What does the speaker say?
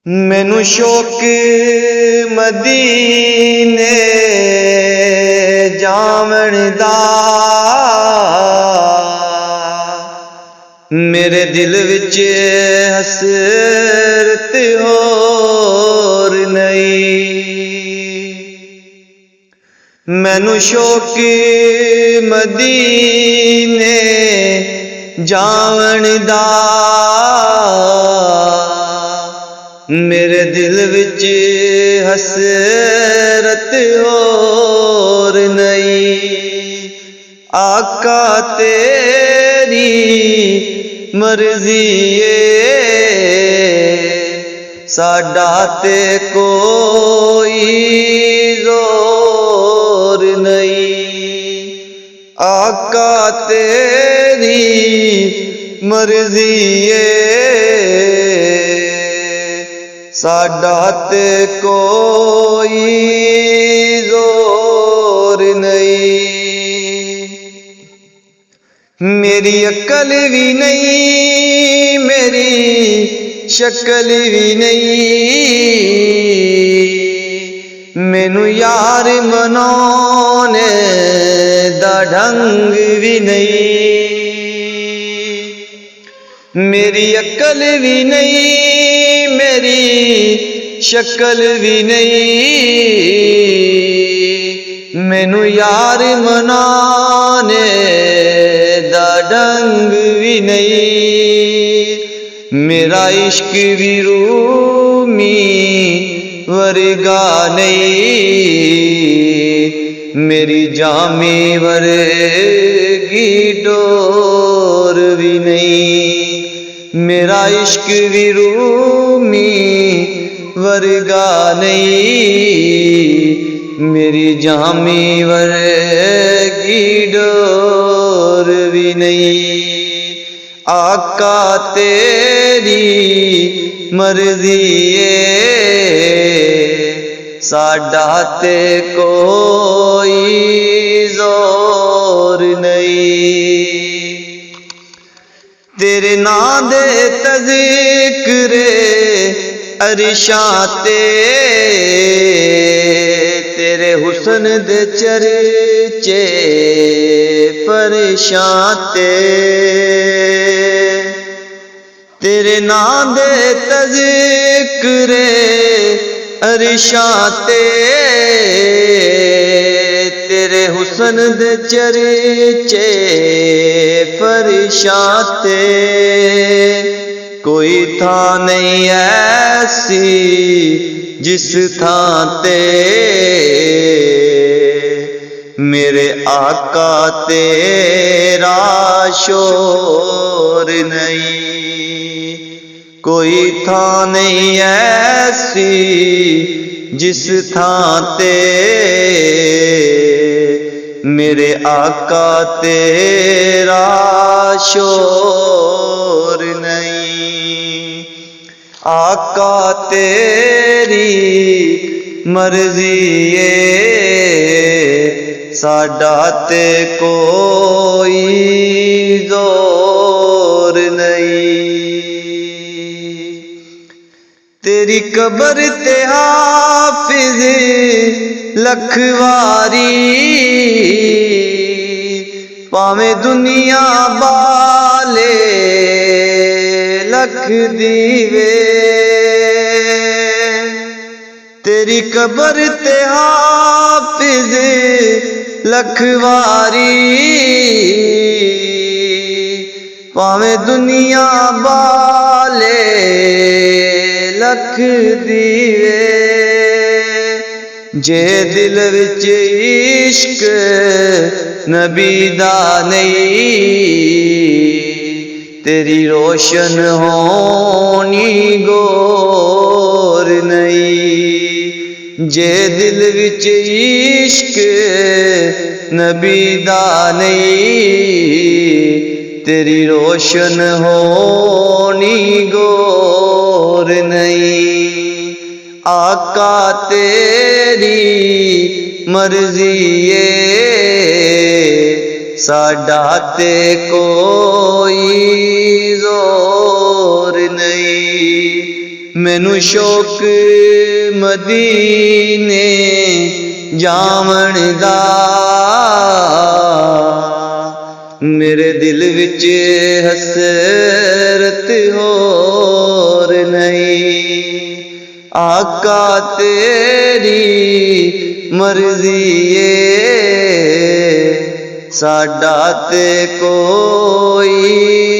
मैनू शौक मदीने जावण दा, मेरे दिल विच हसरत होर नहीं। मैनू शौक मदीने जावण दा, मेरे दिल विच हसरत होर नहीं। आका तेरी मर्जी साडा ते कोई जोर नहीं। आका तेरी मर्जी साडा ते कोई जोर नहीं। मेरी अकल भी नहीं, मेरी शक्ल भी नहीं, मैनू यार मनाने दा ढंग भी नहीं। मेरी अकल भी नहीं, मेरी शक्ल भी नहीं, मैनू यार मनाने दा ढंग भी नहीं। मेरा इश्क भी रूमी वर्गा नहीं, मेरी जामी वर्गी डोर भी नहीं। मेरा इश्क भी रूमी वर्गा नहीं, मेरी जामी वर्गी डोर भी नहीं। आका तेरी मर्जी साडा ते कोई जोर नहीं। तेरे नां दे तज़िक्रे अरिशां ते, तेरे हुस्न दे चर्चे फरशां ते। तेरे नां दे तज़िक्रे अरिशां ते, तेरे हुस्न दे चर्चे फरशां ते। कोई थां नहीं ऐसी जिस थां ते मेरे आका तेरा शोर नहीं। कोई थां नहीं ऐसी जिस थां ते मेरे आका तेरा शोर नहीं। आका तेरी मर्जी साडा ते कोई जोर नहीं। तेरी कबर ते हाफिज लखवारी, पावे दुनिया बाले लख दीवे। तेरी कबर ते हाफिज लखवारी, पावे दुनिया बाले लख दीवे। जे दिल विच इश्क नबी दा नहीं, तेरी रोशन होनी गोर नहीं। जे दिल विच इश्क नबी दा नहीं, तेरी रोशन होनी गोर नहीं। आका तेरी मर्जी साडा ते कोई जोर नहीं। मैनू शौक मदीने जावण दा, मेरे दिल विच हसरत होर नहीं। आका तेरी मर्जी ए साडा ते कोई